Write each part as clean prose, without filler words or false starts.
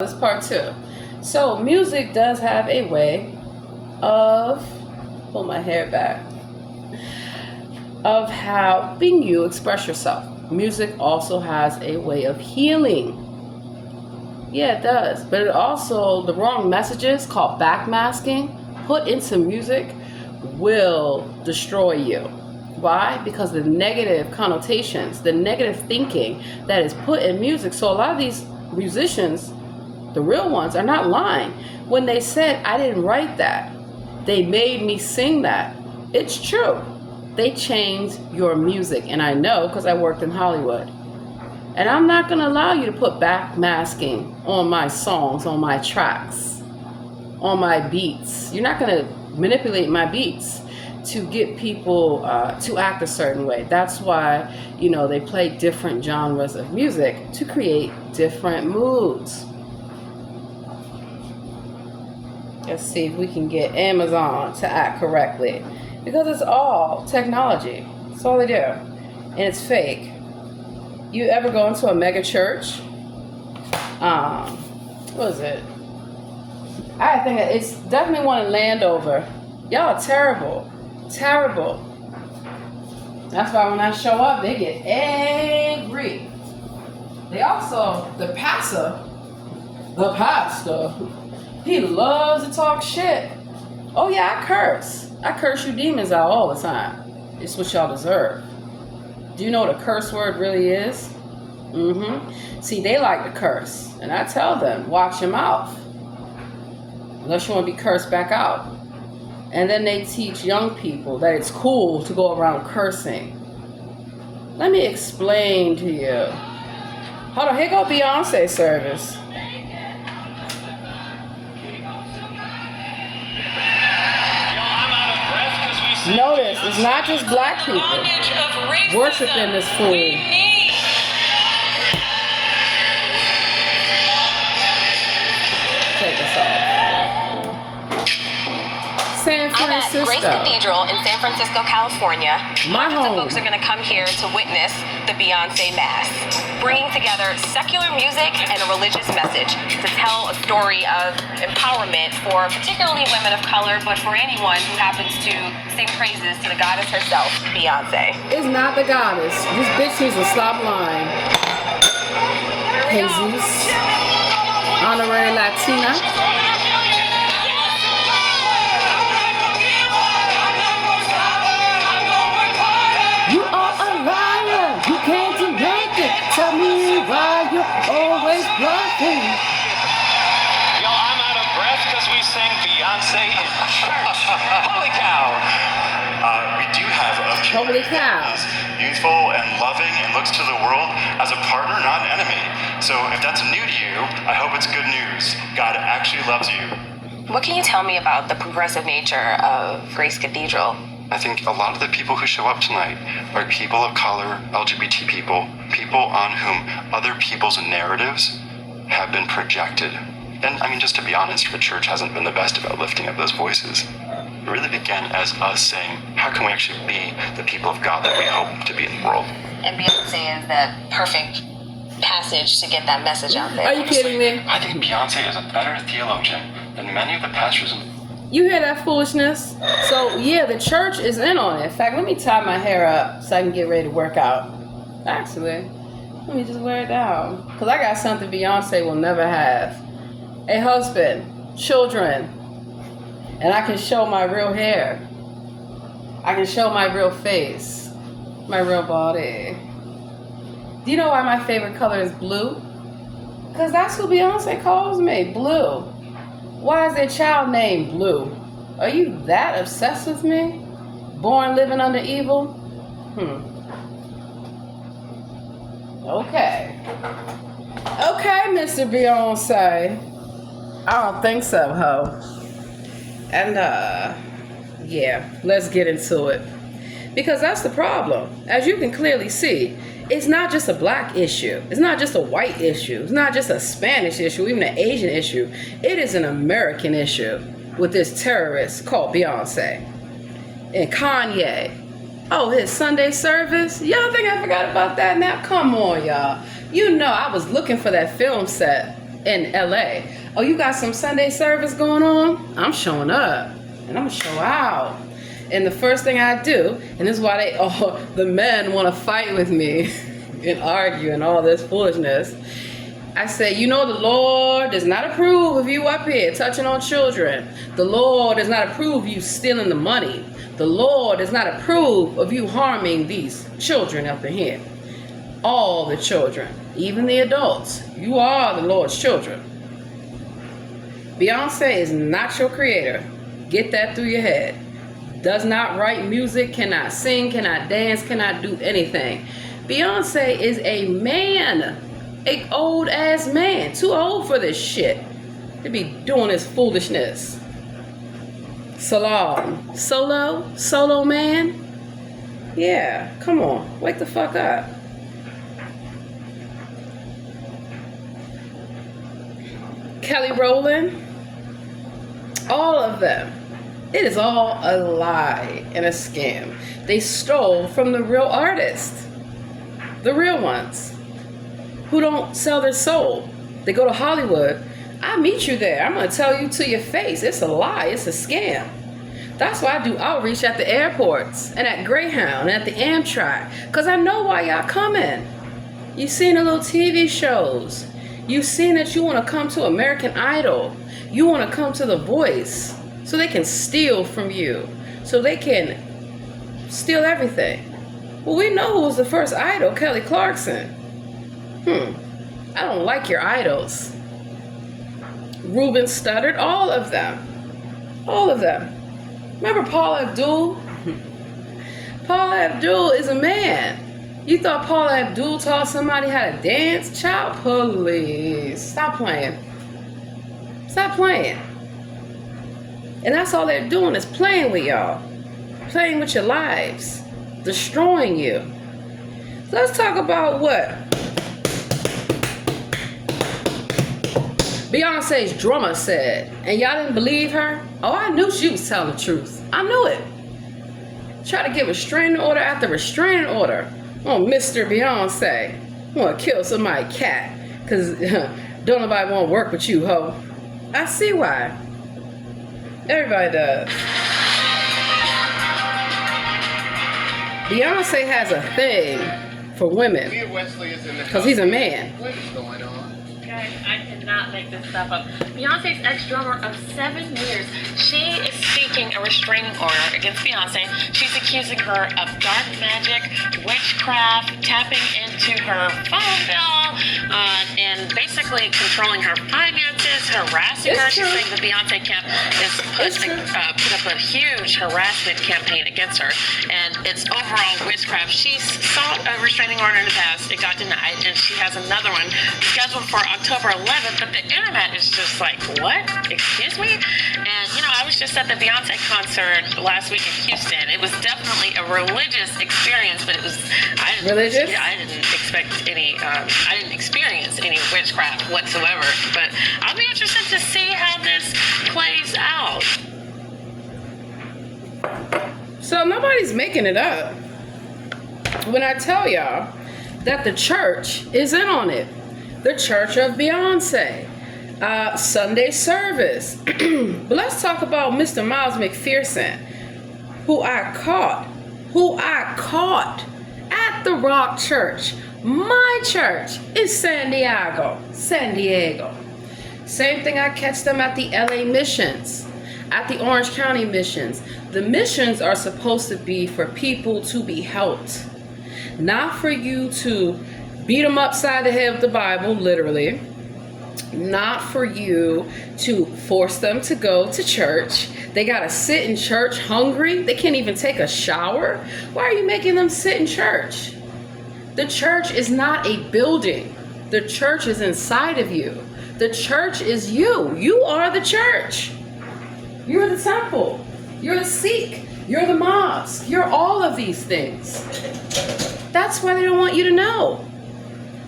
This part two. So music does have a way of pull my hair back of helping you express yourself. Music also has a way of healing. Yeah, it does. But it also the wrong messages called backmasking put into music will destroy you. Why? Because the negative connotations, the negative thinking that is put in music. So a lot of these musicians, the real ones, are not lying when they said, I didn't write that. They made me sing that. It's true. They changed your music. And I know because I worked in Hollywood. And I'm not going to allow you to put backmasking on my songs, on my tracks, on my beats. You're not going to manipulate my beats to get people to act a certain way. That's why, they play different genres of music to create different moods. Let's see if we can get Amazon to act correctly. Because it's all technology. That's all they do. And it's fake. You ever go into a mega church? What is it? I think it's definitely one in Landover. Y'all are terrible. Terrible. That's why when I show up, they get angry. They also, the pastor, he loves to talk shit. Oh yeah, I curse. I curse you demons out all the time. It's what y'all deserve. Do you know what a curse word really is? See, they like to curse. And I tell them, watch your mouth. Unless you want to be cursed back out. And then they teach young people that it's cool to go around cursing. Let me explain to you. Hold on, here go Beyonce service. Notice, it's not just black people worshiping this fool. Take this off. San Francisco. I'm at Grace Cathedral in San Francisco, California. My home. Folks are going to come here to witness the Beyonce Mass, bringing together secular music and a religious message to tell a story of empowerment for particularly women of color, but for anyone who happens to sing praises to the goddess herself, Beyonce. It's not the goddess. This bitch needs to stop lying. Jesus, honorary Latina. You are a liar. You can't do nothing. Tell me why you're always bluffing. Yo, I'm out of breath because we sang Beyonce in church. Holy cow. We do have a Holy cow. that is youthful and loving and looks to the world as a partner, not an enemy. So if that's new to you, I hope it's good news. God actually loves you. What can you tell me about the progressive nature of Grace Cathedral? I think a lot of the people who show up tonight are people of color, LGBT people, people on whom other people's narratives have been projected. And I mean, just to be honest, the church hasn't been the best about lifting up those voices. It really began as us saying, how can we actually be the people of God that we hope to be in the world? And Beyonce is the perfect passage to get that message out there. Are you kidding me? I think Beyonce is a better theologian than many of the pastors in You hear that foolishness? So, yeah, the church is in on it. In fact, let me tie my hair up so I can get ready to work out. Actually, let me just wear it down. Because I got something Beyonce will never have. A husband, children, and I can show my real hair. I can show my real face, my real body. Do you know why my favorite color is blue? Because that's who Beyonce calls me, Blue. Why is their child named Blue? Are you that obsessed with me? Born living under evil? Okay. Okay, Mr. Beyonce. I don't think so, ho. And, yeah, let's get into it. Because that's the problem. As you can clearly see, it's not just a black issue. It's not just a white issue. It's not just a Spanish issue, even an Asian issue. It is an American issue with this terrorist called Beyonce. And Kanye. Oh, his Sunday service? Y'all think I forgot about that now? Come on, y'all. You know I was looking for that film set in LA. Oh, you got some Sunday service going on? I'm showing up and I'm gonna show out. And the first thing I do, and this is why the men want to fight with me and argue and all this foolishness. I say, you know, the Lord does not approve of you up here touching on children. The Lord does not approve of you stealing the money. The Lord does not approve of you harming these children up in here. All the children, even the adults. You are the Lord's children. Beyonce is not your creator. Get that through your head. Does not write music, cannot sing, cannot dance, cannot do anything. Beyonce is a man. An old ass man. Too old for this shit. To be doing this foolishness. Salam. Solo man? Yeah, come on. Wake the fuck up. Kelly Rowland. All of them. It is all a lie and a scam. They stole from the real artists. The real ones. Who don't sell their soul. They go to Hollywood. I meet you there. I'm going to tell you to your face. It's a lie. It's a scam. That's why I do outreach at the airports and at Greyhound and at the Amtrak. Because I know why y'all coming. You've seen the little TV shows. You've seen that you want to come to American Idol. You want to come to The Voice. So they can steal from you. So they can steal everything. Well, we know who was the first idol, Kelly Clarkson. I don't like your idols. Ruben Studdard, all of them. All of them. Remember Paula Abdul? Paula Abdul is a man. You thought Paula Abdul taught somebody how to dance? Child, please. Stop playing. Stop playing. And that's all they're doing is playing with y'all. Playing with your lives. Destroying you. So let's talk about what Beyonce's drummer said. And y'all didn't believe her? Oh, I knew she was telling the truth. I knew it. Try to give restraining order after restraining order on Mr. Beyonce. Want to kill somebody's cat. Because don't nobody want to work with you, ho. I see why. Everybody does. Beyonce has a thing for women. Because he's a man. What is going on? Guys, I cannot make this stuff up. Beyonce's ex-drummer of 7 years, she is seeking a restraining order against Beyonce. She's accusing her of dark magic, witchcraft, tapping into her phone bill, and basically controlling her finances, harassing her. She's saying the Beyonce camp is put up a huge harassment campaign against her, and it's overall witchcraft. She's sought a restraining order in the past. It got denied, and she has another one scheduled for October 11th, but the internet is just like, what? Excuse me? And, you know, I was just at the Beyonce concert last week in Houston. It was definitely a religious experience, but it was, I didn't expect any, I didn't experience any witchcraft whatsoever, but I'll be interested to see how this plays out. So nobody's making it up when I tell y'all that the church is in on it. The Church of Beyonce. Sunday service. But let's talk about Mr. Miles McPherson, who I caught at the Rock Church. My church is San Diego. Same thing, I catch them at the LA missions, at the Orange County missions. The missions are supposed to be for people to be helped, not for you to beat them upside the head with the Bible, literally. Not for you to force them to go to church. They gotta sit in church hungry. They can't even take a shower. Why are you making them sit in church? The church is not a building. The church is inside of you. The church is you. You are the church. You're the temple. You're the Sikh. You're the mosque. You're all of these things. That's why they don't want you to know.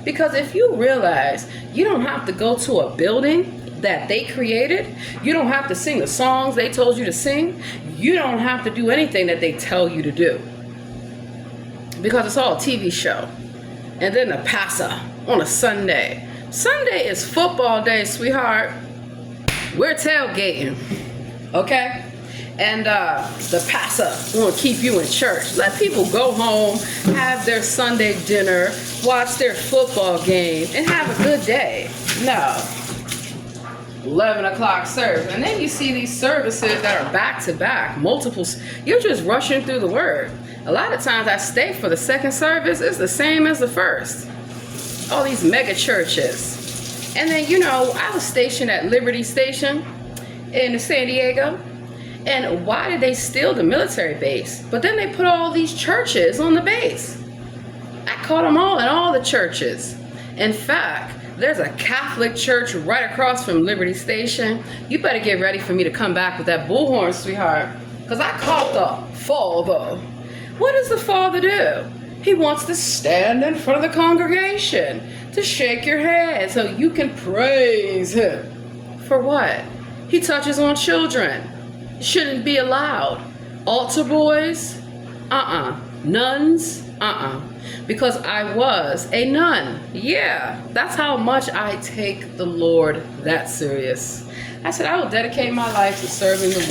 Because if you realize you don't have to go to a building that they created, you don't have to sing the songs they told you to sing, you don't have to do anything that they tell you to do. Because it's all a TV show. And then the pastor on a Sunday Sunday is football day, sweetheart. We're tailgating, okay? And the pastor want to keep you in church. Let people go home, have their Sunday dinner, watch their football game, and have a good day. No. 11 o'clock service. And then you see these services that are back to back, multiples. You're just rushing through the word. A lot of times I stay for the second service. It's the same as the first. All these mega churches. And then, you know, I was stationed at Liberty Station in San Diego. And why did they steal the military base? But then they put all these churches on the base. I caught them all in all the churches. In fact, there's a Catholic church right across from Liberty Station. You better get ready for me to come back with that bullhorn, sweetheart. Because I caught the father. What does the father do? He wants to stand in front of the congregation to shake your hand so you can praise him. For what? He touches on children. Shouldn't be allowed. Altar boys? Nuns? Because I was a nun. Yeah, that's how much I take the Lord that serious. I said I will dedicate my life to serving the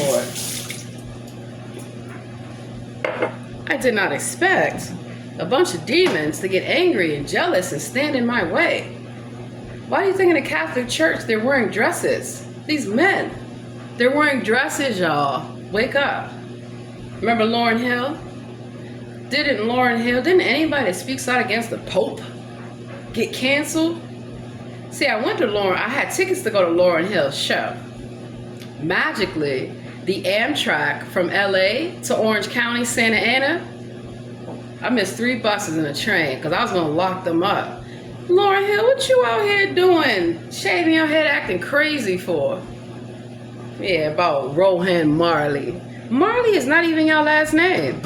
Lord. I did not expect a bunch of demons to get angry and jealous and stand in my way. Why do you think in the Catholic Church they're wearing dresses? These men, they're wearing dresses, y'all. Wake up. Remember Lauryn Hill? Didn't anybody that speaks out against the Pope get canceled? See, I went to Lauryn, I had tickets to go to Lauryn Hill's show. Magically, the Amtrak from LA to Orange County, Santa Ana, I missed 3 buses and a train because I was going to lock them up. Lauryn Hill, what you out here doing? Shaving your head acting crazy for? Yeah, about Rohan Marley. Marley is not even your last name.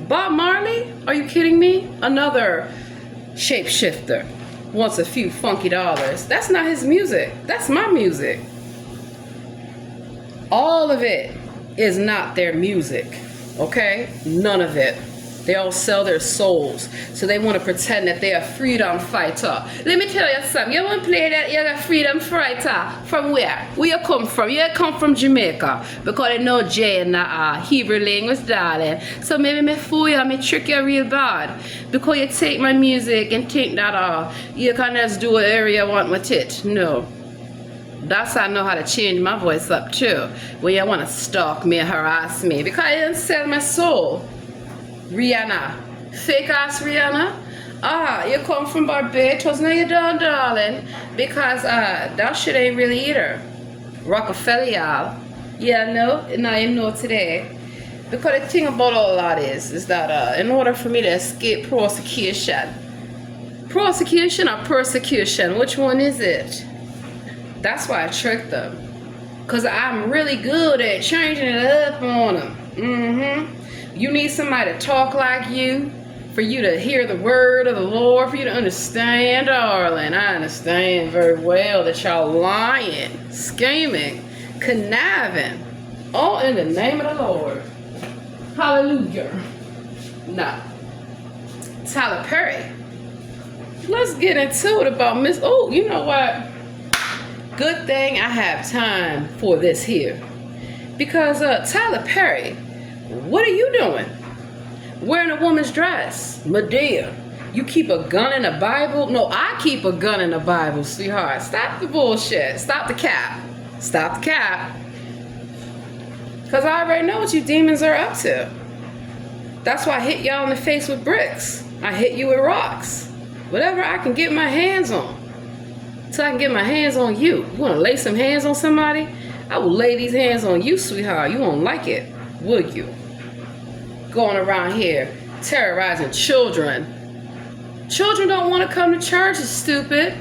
Bob Marley? Are you kidding me? Another shapeshifter. Wants a few funky dollars. That's not his music. That's my music. All of it is not their music. Okay? None of it. They all sell their souls. So they want to pretend that they're a freedom fighter. Let me tell you something. You want to play that you're a freedom fighter. From where? Where you come from? You come from Jamaica. Because they know J in the Hebrew language, darling. So maybe me fool you, me trick you real bad. Because you take my music and think that you can just do whatever you want with it. No. That's how I know how to change my voice up too. When you want to stalk me and harass me. Because I didn't sell my soul. Rihanna, fake ass Rihanna. You come from Barbados, no you don't, darling, because that shit ain't really either. Rockefeller, y'all. Yeah, no, now you know today. Because the thing about all that is that in order for me to escape prosecution or persecution, which one is it? That's why I tricked them. Because I'm really good at changing it up on them. You need somebody to talk like you, for you to hear the word of the Lord, for you to understand, darling. I understand very well that y'all lying, scheming, conniving, all in the name of the Lord. Hallelujah. Now, Tyler Perry. Let's get into it about Miss. Oh, you know what? Good thing I have time for this here. Because Tyler Perry, what are you doing? Wearing a woman's dress. Medea, you keep a gun in the Bible? No, I keep a gun in the Bible, sweetheart. Stop the bullshit. Stop the cap. Stop the cap. Because I already know what you demons are up to. That's why I hit y'all in the face with bricks. I hit you with rocks. Whatever I can get my hands on. So I can get my hands on you. You want to lay some hands on somebody? I will lay these hands on you, sweetheart. You won't like it, will you? Going around here terrorizing children. Children don't want to come to church, it's stupid.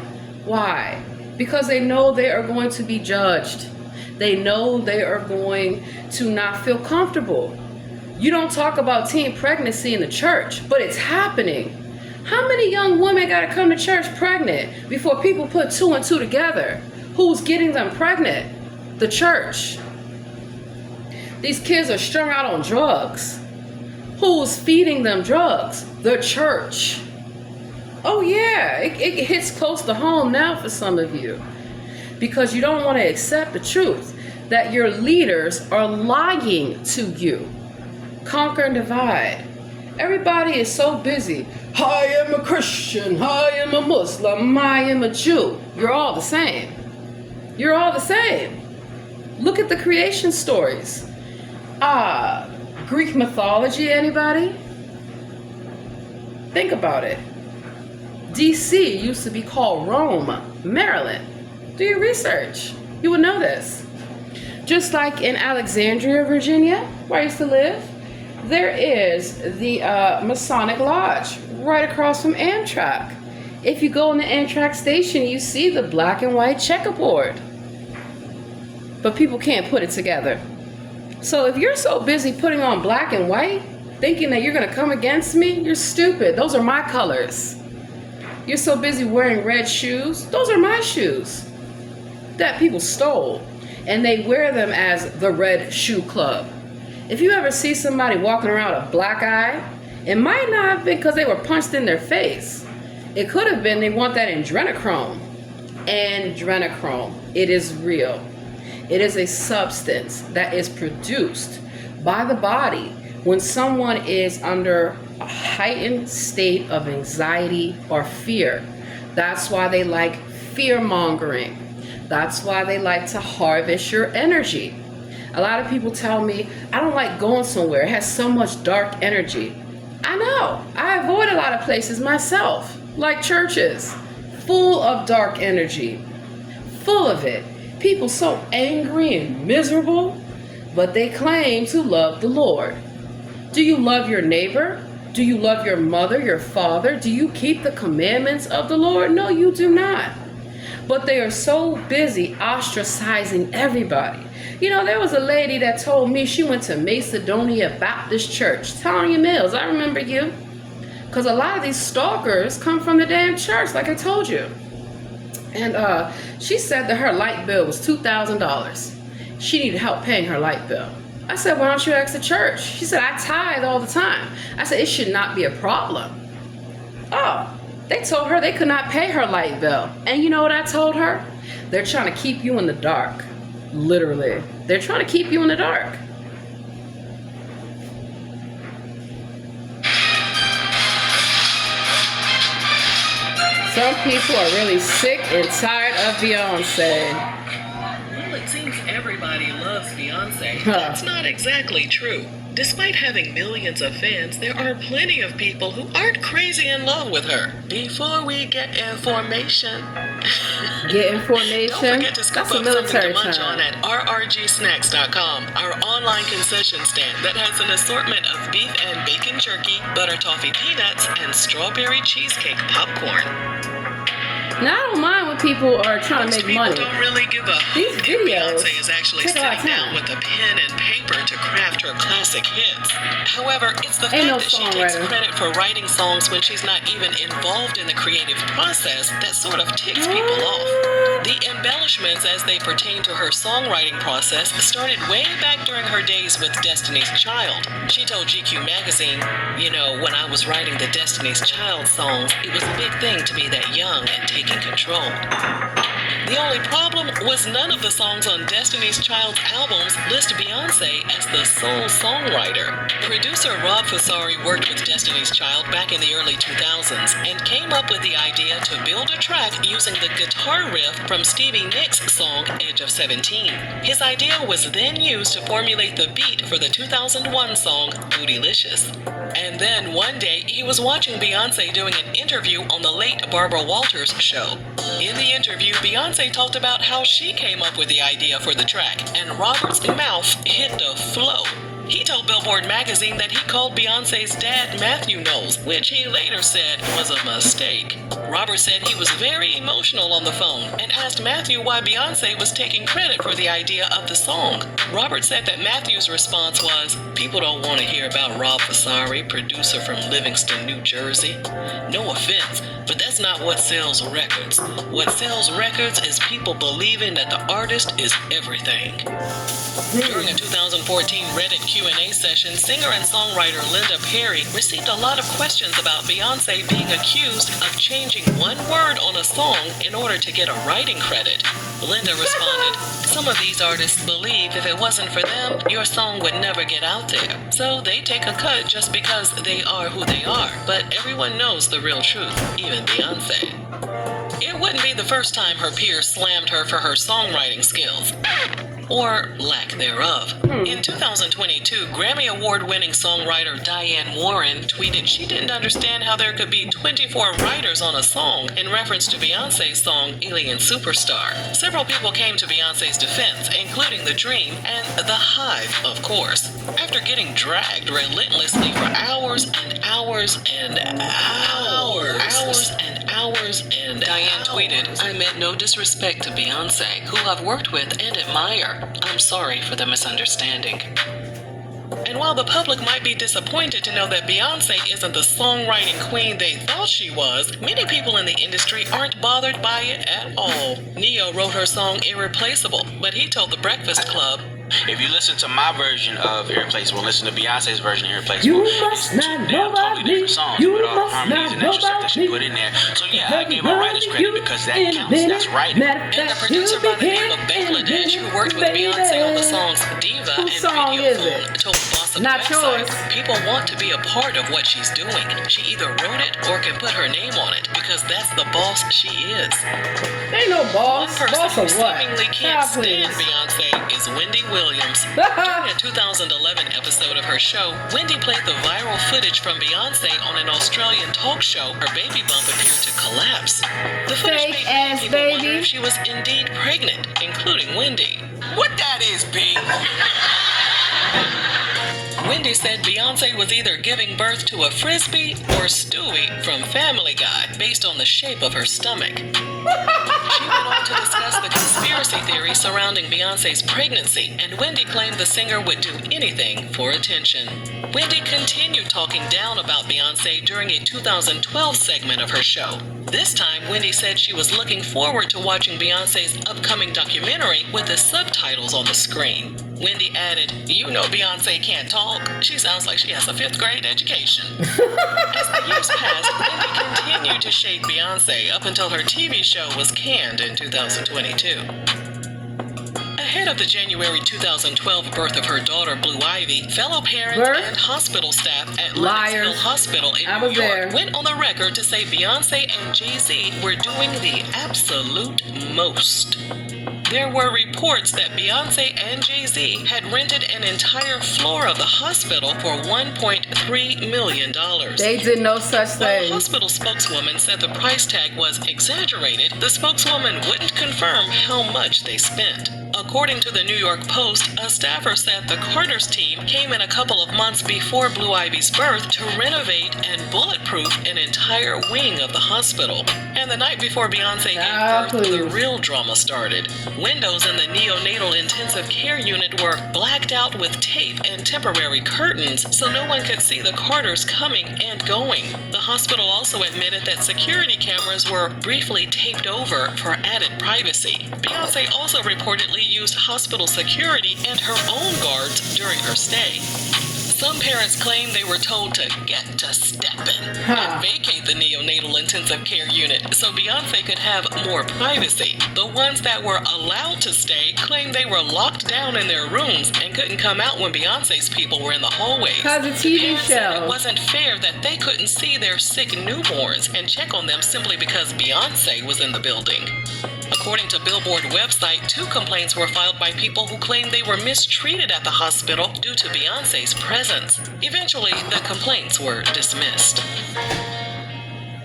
Why? Because they know they are going to be judged. They know they are going to not feel comfortable. You don't talk about teen pregnancy in the church, but it's happening. How many young women got to come to church pregnant before people put 2 and 2 together? Who's getting them pregnant? The church. These kids are strung out on drugs. Who's feeding them drugs? The church. Oh yeah, it hits close to home now for some of you because you don't want to accept the truth that your leaders are lying to you. Conquer and divide. Everybody is so busy. I am a Christian, I am a Muslim, I am a Jew. You're all the same. You're all the same. Look at the creation stories. Greek mythology, anybody? Think about it. DC used to be called Rome, Maryland. Do your research. You would know this. Just like in Alexandria, Virginia, where I used to live, there is the Masonic Lodge right across from Amtrak. If you go in the Amtrak station, you see the black and white checkerboard. But people can't put it together. So if you're so busy putting on black and white, thinking that you're going to come against me, you're stupid. Those are my colors. You're so busy wearing red shoes. Those are my shoes that people stole. And they wear them as the Red Shoe Club. If you ever see somebody walking around with a black eye, it might not have been because they were punched in their face. It could have been they want that adrenochrome. Adrenochrome. It is real. It is a substance that is produced by the body when someone is under a heightened state of anxiety or fear. That's why they like fear mongering. That's why they like to harvest your energy. A lot of people tell me, I don't like going somewhere. It has so much dark energy. I know. I avoid a lot of places myself, like churches, full of dark energy, full of it. People so angry and miserable, but they claim to love the Lord. Do you love your neighbor? Do you love your mother, your father? Do you keep the commandments of the Lord? No, you do not. But they are so busy ostracizing everybody. You know, there was a lady that told me she went to Macedonia Baptist Church. Tanya Mills, I remember you. Because a lot of these stalkers come from the damn church, like I told you. And she said that her light bill was $2,000. She needed help paying her light bill. I said, why don't you ask the church? She said, I tithe all the time. I said, it should not be a problem. Oh, they told her they could not pay her light bill. And you know what I told her? They're trying to keep you in the dark. Literally. They're trying to keep you in the dark. Some people are really sick and tired of Beyonce. Well, it seems everybody loves Beyonce. That's not exactly true. Despite having millions of fans, there are plenty of people who aren't crazy in love with her. Before we get information. Get information? Don't forget to scoop That's a up military something to munch term. on at rrgsnacks.com, our online concession stand that has an assortment of beef and bacon jerky, butter toffee peanuts, and strawberry cheesecake popcorn. Now, I don't mind when people are trying to Most make people money. don't really give a These hoot if videos Beyonce is actually take a lot of sitting down time. with a pen and paper to craft her classic hits. However, it's the fact Ain't no that she takes songwriter. credit for writing songs when she's not even involved in the creative process that sort of ticks people off. The embellishments as they pertain to her songwriting process started way back during her days with Destiny's Child. She told GQ magazine, you know, when I was writing the Destiny's Child songs, it was a big thing to be that young and taking control. The only problem was none of the songs on Destiny's Child's albums list Beyonce as the sole songwriter. Producer Rob Fusari worked with Destiny's Child back in the early 2000s and came up with the idea to build a track using the guitar riff from Stevie Nicks' song Edge of 17. His idea was then used to formulate the beat for the 2001 song Bootylicious. And then one day he was watching Beyonce doing an interview on the late Barbara Walters show. In the interview, Beyonce talked about how she came up with the idea for the track, and Robert's mouth hit the flow. He told Billboard magazine that he called Beyonce's dad Matthew Knowles, which he later said was a mistake. Robert said he was very emotional on the phone and asked Matthew why Beyonce was taking credit for the idea of the song. Robert said that Matthew's response was, "People don't want to hear about Rob Fasari, producer from Livingston, New Jersey. No offense, but that's not what sells records. What sells records is people believing that the artist is everything." During a 2014 Reddit Q&A session, singer and songwriter Linda Perry received a lot of questions about Beyonce being accused of changing one word on a song in order to get a writing credit. Linda responded, "Some of these artists believe if it wasn't for them, your song would never get out there. So they take a cut just because they are who they are. But everyone knows the real truth, even Beyonce." It wouldn't be the first time her peers slammed her for her songwriting skills. Or lack thereof. In 2022, Grammy Award-winning songwriter Diane Warren tweeted she didn't understand how there could be 24 writers on a song in reference to Beyonce's song Alien Superstar. Several people came to Beyonce's defense, including The Dream and The Hive, of course. After getting dragged relentlessly for hours and hours and hours, Diane tweeted, "I meant no disrespect to Beyonce, who I've worked with and admire. I'm sorry for the misunderstanding." And while the public might be disappointed to know that Beyonce isn't the songwriting queen they thought she was, many people in the industry aren't bothered by it at all. Ne-Yo wrote her song Irreplaceable, but he told The Breakfast Club, "If you listen to my version of Irreplaceable, listen to Beyonce's version of Irreplaceable, You it's must two not damn know about totally different me. songs You with all the must harmonies not and know extra stuff about that she me. put in there. So yeah, I Because gave her writer's you credit because that in a counts. minute. That's right." Matter of and the fact, producer you'll by be the name of here in a Bangladesh, who minute, worked with Beyonce on the baby. songs Diva Whose and song is Videophone, it? told Blossom Not website, yours. "People want to be a part of what she's doing. She either wrote it or can put her name on it because that's the boss she is." Ain't no boss. One person Boss who of what? seemingly can't God, please. stand Beyonce is Wendy Williams. During a 2011 episode of her show, Wendy played the viral footage from Beyonce on an Australian talk show. Her baby bump appeared to collapse. The footage Fake made many ass people wonder baby. if she was indeed pregnant, including Wendy. What that is, B? Wendy said Beyonce was either giving birth to a frisbee or Stewie from Family Guy based on the shape of her stomach. She went on to discuss the conspiracy theory surrounding Beyonce's pregnancy, and Wendy claimed the singer would do anything for attention. Wendy continued talking down about Beyonce during a 2012 segment of her show. This time, Wendy said she was looking forward to watching Beyonce's upcoming documentary with the subtitles on the screen. Wendy added, "You know Beyonce can't talk. She sounds like she has a 5th grade education." As the years passed, Wendy continued to shade Beyonce up until her TV show was canned in 2022. Ahead of the January 2012 birth of her daughter, Blue Ivy, fellow parents and hospital staff at Lionsville Hospital in New York went on the record to say Beyonce and Jay-Z were doing the absolute most. There were reports that Beyonce and Jay-Z had rented an entire floor of the hospital for $1.3 million. They did no such While thing. the hospital spokeswoman said the price tag was exaggerated, the spokeswoman wouldn't confirm how much they spent. According to the New York Post, a staffer said the Carter's team came in a couple of months before Blue Ivy's birth to renovate and bulletproof an entire wing of the hospital. And the night before Beyonce gave birth, the real drama started. Windows in the neonatal intensive care unit were blacked out with tape and temporary curtains so no one could see the Carters coming and going. The hospital also admitted that security cameras were briefly taped over for added privacy. Beyonce also reportedly used hospital security and her own guards during her stay. Some parents claim they were told to get to stepping and vacate the neonatal intensive care unit so Beyonce could have more privacy. The ones that were allowed to stay claimed they were locked down in their rooms and couldn't come out when Beyonce's people were in the hallways. Because the TV Parents said show. it wasn't fair that they couldn't see their sick newborns and check on them simply because Beyonce was in the building. According to Billboard website, 2 complaints were filed by people who claimed they were mistreated at the hospital due to Beyonce's presence. Eventually, the complaints were dismissed.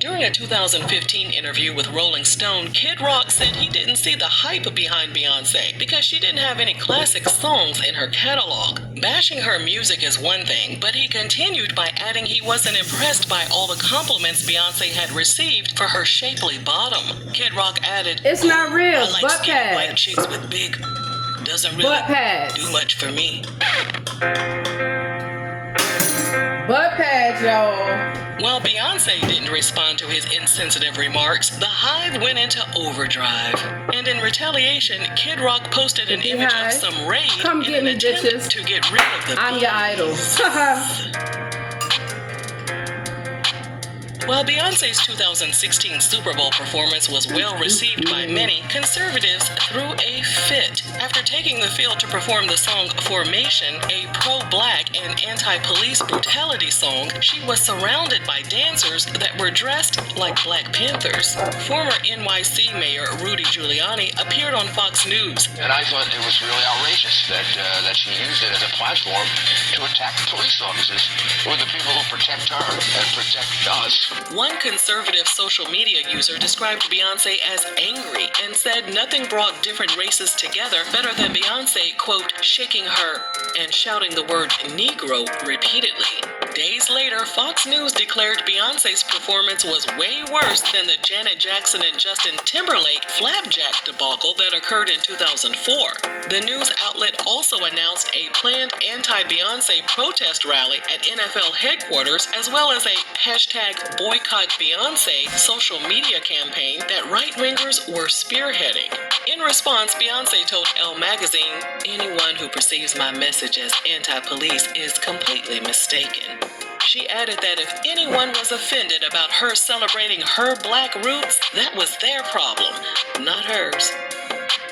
During a 2015 interview with Rolling Stone, Kid Rock said he didn't see the hype behind Beyonce because she didn't have any classic songs in her catalog. Bashing her music is one thing, but he continued by adding he wasn't impressed by all the compliments Beyonce had received for her shapely bottom. Kid Rock added, It's not real. I like Butt skinny white pads. chicks with big. Doesn't really Butt pads. do much for me. Butt pads, y'all. While Beyonce didn't respond to his insensitive remarks, the Hive went into overdrive. And in retaliation, Kid Rock posted an image of some raid Come in get an me, attempt bitches. to get rid of the I'm your idol. While Beyonce's 2016 Super Bowl performance was well received by many, conservatives threw a fit. After taking the field to perform the song Formation, a pro-black and anti-police brutality song, she was surrounded by dancers that were dressed like Black Panthers. Former NYC Mayor Rudy Giuliani appeared on Fox News. And I thought it was really outrageous that she used it as a platform to attack police officers who are the people who protect her and protect us. One conservative social media user described Beyonce as angry and said nothing brought different races together better than Beyonce, quote, shaking her and shouting the word Negro repeatedly. Days later, Fox News declared Beyonce's performance was way worse than the Janet Jackson and Justin Timberlake Flapjack debacle that occurred in 2004. The news outlet also announced a planned anti-Beyonce protest rally at NFL headquarters, as well as a hashtag Boycott Beyonce social media campaign that right-wingers were spearheading. In response, Beyonce told Elle magazine, anyone who perceives my message as anti-police is completely mistaken. She added that if anyone was offended about her celebrating her black roots, that was their problem, not hers.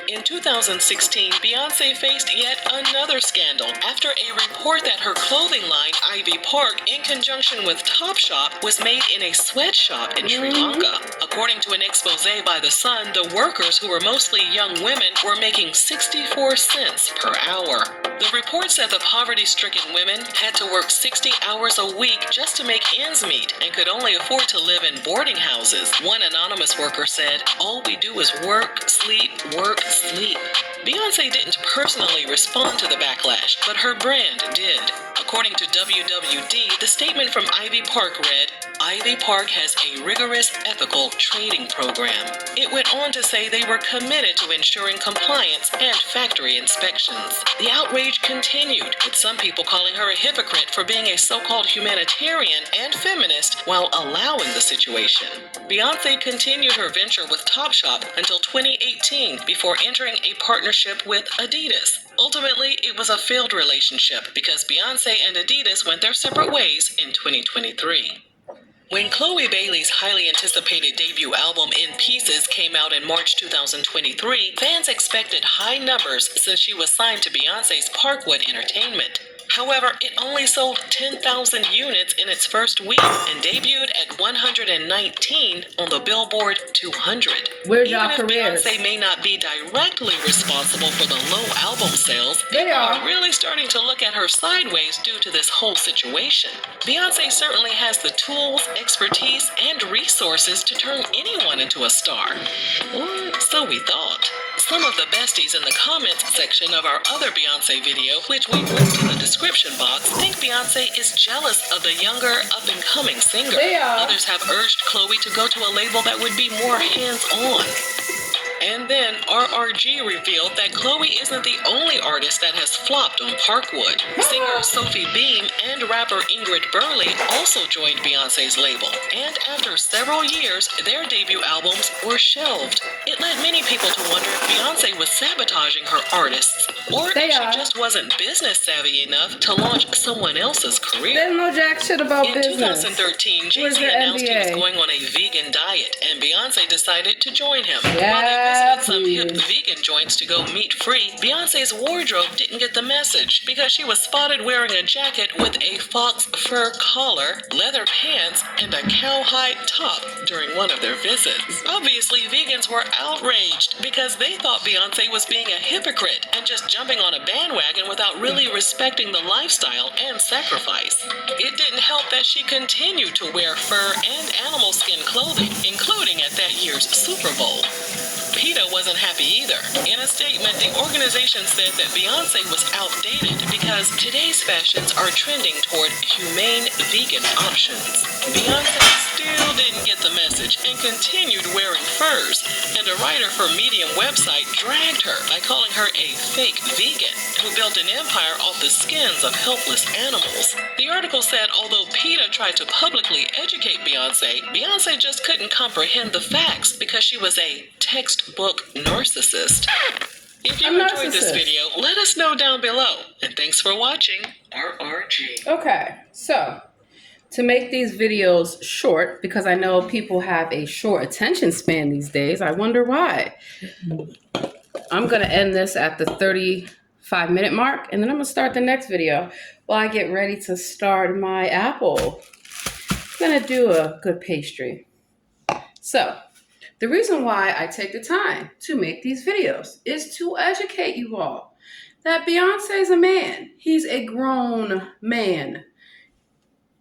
In 2016, Beyonce faced yet another scandal after a report that her clothing line, Ivy Park, in conjunction with Topshop, was made in a sweatshop in Sri Lanka. According to an expose by The Sun, the workers, who were mostly young women, were making 64 cents per hour. The report said the poverty-stricken women had to work 60 hours a week just to make ends meet and could only afford to live in boarding houses. One anonymous worker said, all we do is work, sleep, sleep. Beyonce didn't personally respond to the backlash, but her brand did. According to WWD, the statement from Ivy Park read, Ivy Park has a rigorous ethical trading program. It went on to say they were committed to ensuring compliance and factory inspections. The outrage continued, with some people calling her a hypocrite for being a so-called humanitarian and feminist while allowing the situation. Beyonce continued her venture with Topshop until 2018 before entering a partnership with Adidas. Ultimately, it was a failed relationship because Beyonce and Adidas went their separate ways in 2023. When Chloe Bailey's highly anticipated debut album In Pieces came out in March 2023, fans expected high numbers since she was signed to Beyonce's Parkwood Entertainment. However, it only sold 10,000 units in its first week and debuted at 119 on the Billboard 200. Where's Even y'all if careers? Beyonce may not be directly responsible for the low album sales, They people are. are really starting to look at her sideways due to this whole situation. Beyonce certainly has the tools, expertise, and resources to turn anyone into a star. Or so we thought. Some of the besties in the comments section of our other Beyonce video, which we've linked in the description box, think Beyonce is jealous of the younger, up-and-coming singer. They are. Others have urged Chloe to go to a label that would be more hands-on. And then RRG revealed that Chloe isn't the only artist that has flopped on Parkwood. Singer Sophie Beam and rapper Ingrid Burley also joined Beyonce's label. And after several years, their debut albums were shelved. It led many people to wonder if Beyonce was sabotaging her artists, or They if are. she just wasn't business savvy enough to launch someone else's career. There's no jack shit about In business. 2013, Where's Jay-Z your announced he was NBA? going on a vegan diet, and Beyonce decided to join him. Yes. While they Yeah, hit some hip please. vegan joints to go meat-free, Beyonce's wardrobe didn't get the message because she was spotted wearing a jacket with a fox fur collar, leather pants, and a cowhide top during one of their visits. Obviously, vegans were outraged because they thought Beyonce was being a hypocrite and just jumping on a bandwagon without really respecting the lifestyle and sacrifice. It didn't help that she continued to wear fur and animal skin clothing, including at that year's Super Bowl. PETA wasn't happy either. In a statement, the organization said that Beyonce was outdated because today's fashions are trending toward humane vegan options. Beyonce still didn't get the message and continued wearing furs, and a writer for Medium website dragged her by calling her a fake vegan who built an empire off the skins of helpless animals. The article said although PETA tried to publicly educate Beyonce, Beyonce just couldn't comprehend the facts because she was a textbook narcissist. If you enjoyed this video, let us know down below. And thanks for watching RRG. Okay, so to make these videos short, because I know people have a short attention span these days, I wonder why. I'm going to end this at the 35-minute mark, and then I'm going to start the next video while I get ready to start my apple. I'm going to do a good pastry. So, the reason why I take the time to make these videos is to educate you all that Beyonce's a man. He's a grown man.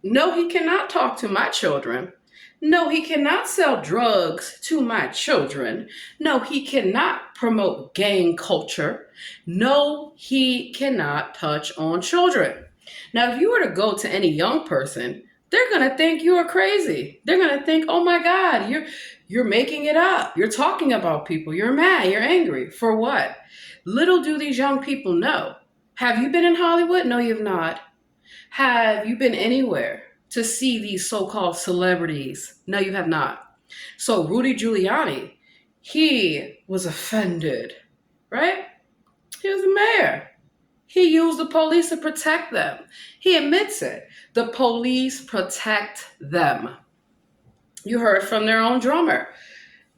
No, he cannot talk to my children. No, he cannot sell drugs to my children. No, he cannot promote gang culture. No, he cannot touch on children. Now, if you were to go to any young person, they're going to think you are crazy. They're going to think, oh my God, you're making it up. You're talking about people. You're mad. You're angry. For what? Little do these young people know. Have you been in Hollywood? No, you've not. Have you been anywhere to see these so-called celebrities? No, you have not. So Rudy Giuliani, he was offended, right? He was the mayor. He used the police to protect them. He admits it. The police protect them. You heard from their own drummer.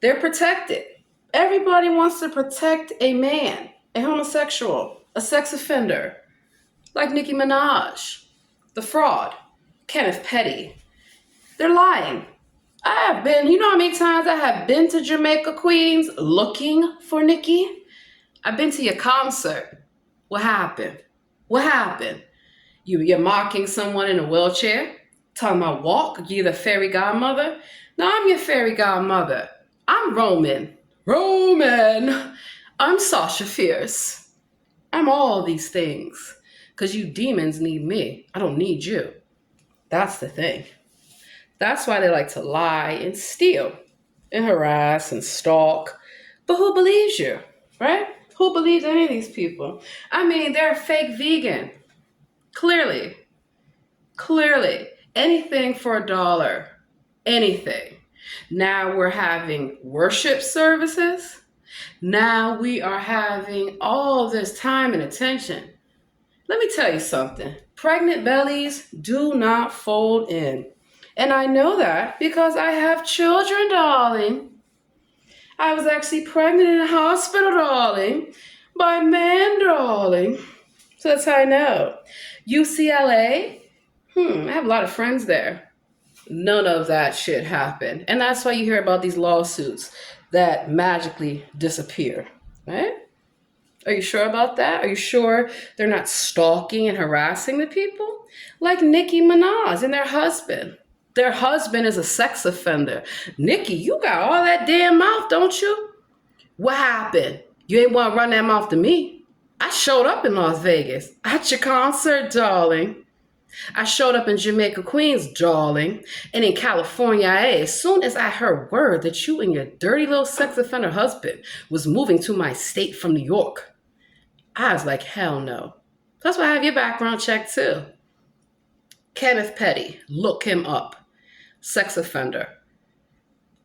They're protected. Everybody wants to protect a man, a homosexual, a sex offender, like Nicki Minaj, the fraud, Kenneth Petty. They're lying. I have been, you know how many times I have been to Jamaica, Queens, looking for Nicki? I've been to your concert. What happened? What happened? You're mocking someone in a wheelchair? Talking about walk? You're the fairy godmother? No, I'm your fairy godmother. I'm Roman. I'm Sasha Fierce. I'm all these things. Because you demons need me. I don't need you. That's the thing. That's why they like to lie and steal and harass and stalk. But who believes you, right? Who believes any of these people? I mean, they're a fake vegan. Clearly. Anything for $1. Anything. Now we're having worship services. Now we are having all this time and attention. Let me tell you something. Pregnant bellies do not fold in. And I know that because I have children, darling. I was actually pregnant in a hospital, darling, by a man, darling. So that's how I know. UCLA, I have a lot of friends there. None of that shit happened. And that's why you hear about these lawsuits that magically disappear, right? Are you sure about that? Are you sure they're not stalking and harassing the people? Like Nicki Minaj and their husband. Their husband is a sex offender. Nicki, you got all that damn mouth, don't you? What happened? You ain't want to run that mouth to me. I showed up in Las Vegas at your concert, darling. I showed up in Jamaica, Queens, darling. And in California, as soon as I heard word that you and your dirty little sex offender husband was moving to my state from New York, I was like, hell no. That's why I have your background check too. Kenneth Petty, look him up. Sex offender.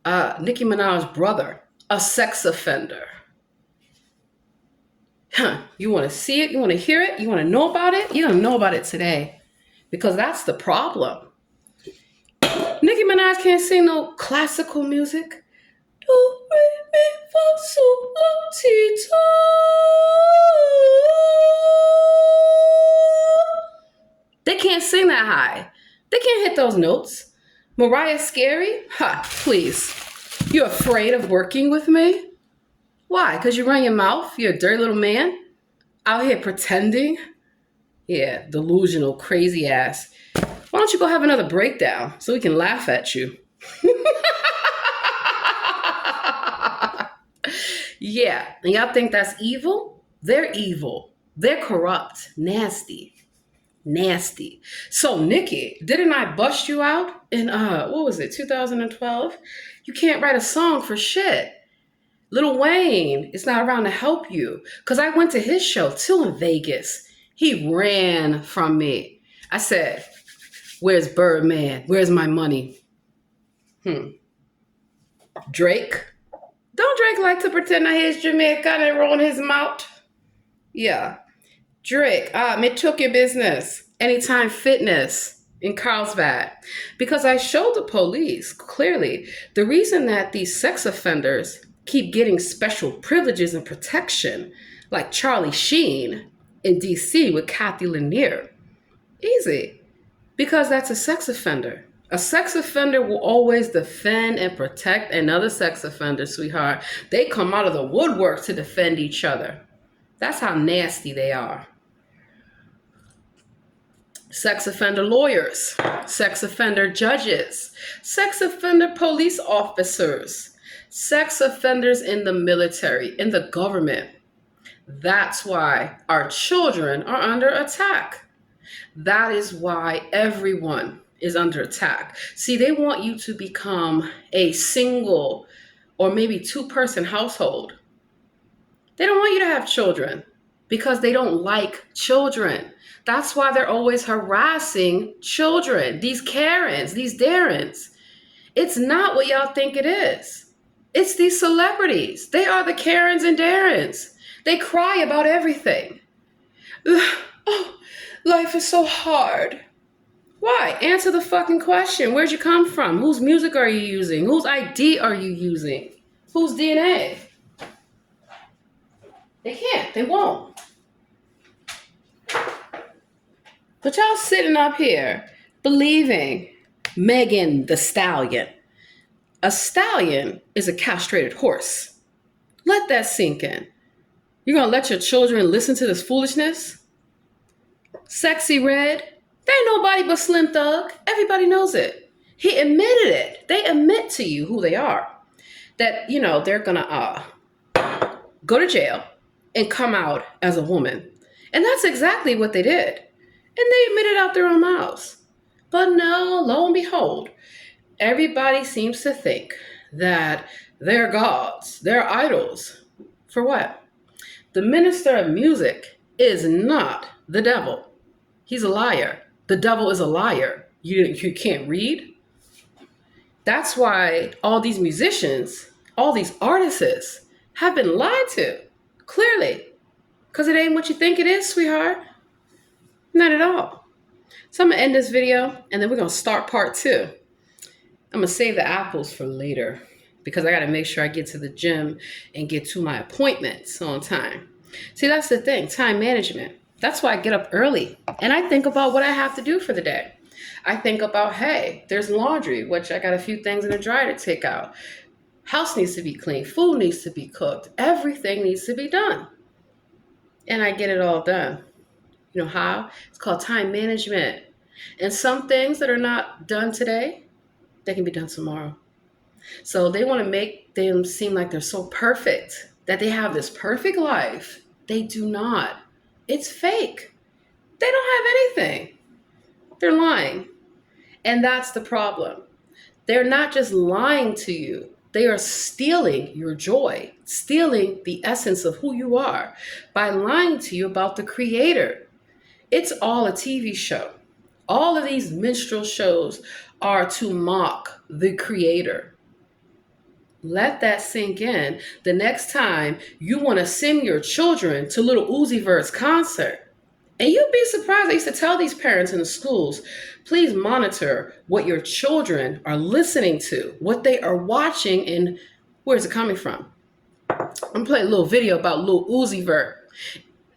Nicki Minaj's brother, a sex offender. You want to see it? You want to hear it? You want to know about it? You're going to know about it today. Because that's the problem. Nicki Minaj can't sing no classical music. Do, re, mi, They can't sing that high. They can't hit those notes. Mariah Carey? Ha, please. You afraid of working with me? Why? Because you run your mouth? You're a dirty little man? Out here pretending? Yeah, delusional, crazy ass. Why don't you go have another breakdown so we can laugh at you? Yeah, and y'all think that's evil? They're evil. They're corrupt, nasty. Nasty. So, Nikki, didn't I bust you out in, 2012? You can't write a song for shit. Lil Wayne is not around to help you. Because I went to his show, too, in Vegas. He ran from me. I said, where's Birdman? Where's my money? Drake? Don't Drake like to pretend that he's Jamaican and roll his mouth? Yeah. Drake, me took your business. Anytime Fitness in Carlsbad. Because I showed the police clearly the reason that these sex offenders keep getting special privileges and protection, like Charlie Sheen in DC with Kathy Lanier. Easy. Because that's a sex offender. A sex offender will always defend and protect another sex offender, sweetheart. They come out of the woodwork to defend each other. That's how nasty they are. Sex offender lawyers, sex offender judges, sex offender police officers, sex offenders in the military, in the government. That's why our children are under attack. That is why everyone is under attack. See, they want you to become a single or maybe two-person household. They don't want you to have children because they don't like children. That's why they're always harassing children, these Karens, these Darrens. It's not what y'all think it is. It's these celebrities. They are the Karens and Darrens. They cry about everything. Oh, life is so hard. Why? Answer the fucking question. Where'd you come from? Whose music are you using? Whose ID are you using? Whose DNA? They can't. They won't. But y'all sitting up here believing Megan the Stallion. A stallion is a castrated horse. Let that sink in. You're going to let your children listen to this foolishness? Sexy Red? They ain't nobody but Slim Thug. Everybody knows it. He admitted it. They admit to you who they are. That, they're going to go to jail and come out as a woman. And that's exactly what they did. And they admitted out their own mouths. But no, lo and behold, everybody seems to think that they're gods, they're idols. For what? The minister of music is not the devil. He's a liar. The devil is a liar. You can't read? That's why all these musicians, all these artists have been lied to, clearly. Because it ain't what you think it is, sweetheart. Not at all. So I'm going to end this video, and then we're going to start part 2. I'm going to save the apples for later because I got to make sure I get to the gym and get to my appointments on time. See, that's the thing, time management. That's why I get up early, and I think about what I have to do for the day. I think about, hey, there's laundry, which I got a few things in the dryer to take out. House needs to be clean. Food needs to be cooked. Everything needs to be done. And I get it all done. You know how? It's called time management. And some things that are not done today, they can be done tomorrow. So they want to make them seem like they're so perfect, that they have this perfect life. They do not. It's fake. They don't have anything. They're lying. And that's the problem. They're not just lying to you. They are stealing your joy, stealing the essence of who you are by lying to you about the creator. It's all a TV show. All of these minstrel shows are to mock the creator. Let that sink in. The next time you want to send your children to Lil Uzi Vert's concert, and you'd be surprised. I used to tell these parents in the schools, please monitor what your children are listening to, what they are watching, and where's it coming from? I'm gonna play a little video about Lil Uzi Vert,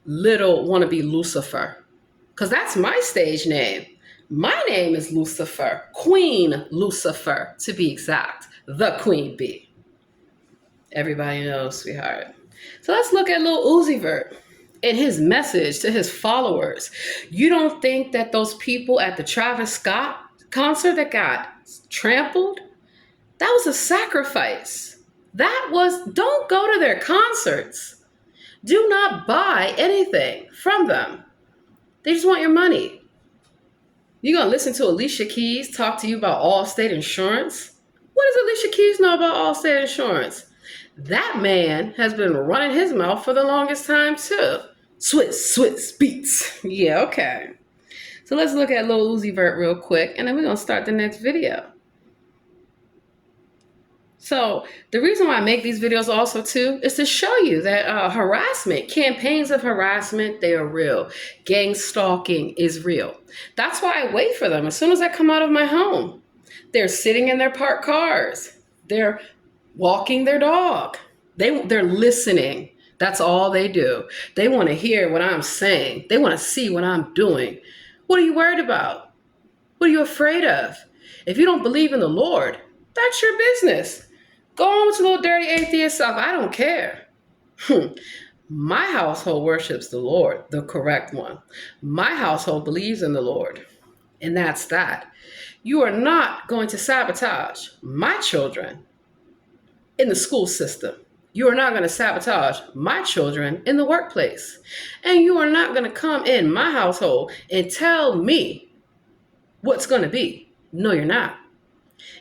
Little Wannabe Lucifer. Because that's my stage name. My name is Lucifer, Queen Lucifer, to be exact. The Queen Bee. Everybody knows, sweetheart. So let's look at Lil Uzi Vert and his message to his followers. You don't think that those people at the Travis Scott concert that got trampled, that was a sacrifice. Don't go to their concerts. Do not buy anything from them. They just want your money. You're going to listen to Alicia Keys talk to you about Allstate Insurance? What does Alicia Keys know about Allstate Insurance? That man has been running his mouth for the longest time too. Swizz Beatz. Yeah, okay. So let's look at Lil Uzi Vert real quick, and then we're going to start the next video. So the reason why I make these videos also too is to show you that harassment, campaigns of harassment, they are real. Gang stalking is real. That's why I wait for them as soon as I come out of my home. They're sitting in their parked cars. They're walking their dog. They're listening. That's all they do. They want to hear what I'm saying. They want to see what I'm doing. What are you worried about? What are you afraid of? If you don't believe in the Lord, that's your business. Go on with your little dirty atheist self. I don't care. My household worships the Lord, the correct one. My household believes in the Lord. And that's that. You are not going to sabotage my children in the school system. You are not going to sabotage my children in the workplace. And you are not going to come in my household and tell me what's going to be. No, you're not.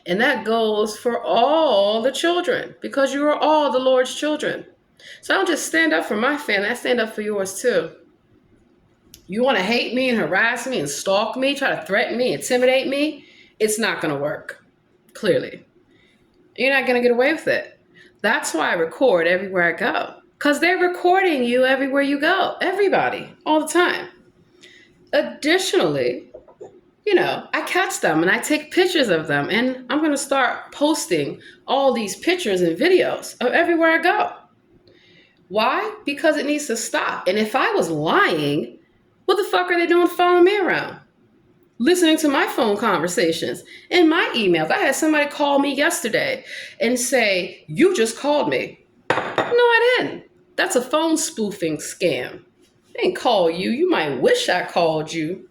And that goes for all the children, because you are all the Lord's children. So I don't just stand up for my family, I stand up for yours too. You want to hate me and harass me and stalk me, try to threaten me, intimidate me, it's not going to work, clearly. You're not going to get away with it. That's why I record everywhere I go, because they're recording you everywhere you go, everybody, all the time. Additionally, I catch them and I take pictures of them, and I'm going to start posting all these pictures and videos of everywhere I go. Why? Because it needs to stop. And if I was lying, what the fuck are they doing following me around? Listening to my phone conversations and my emails. I had somebody call me yesterday and say, you just called me. No, I didn't. That's a phone spoofing scam. I didn't call you. You might wish I called you.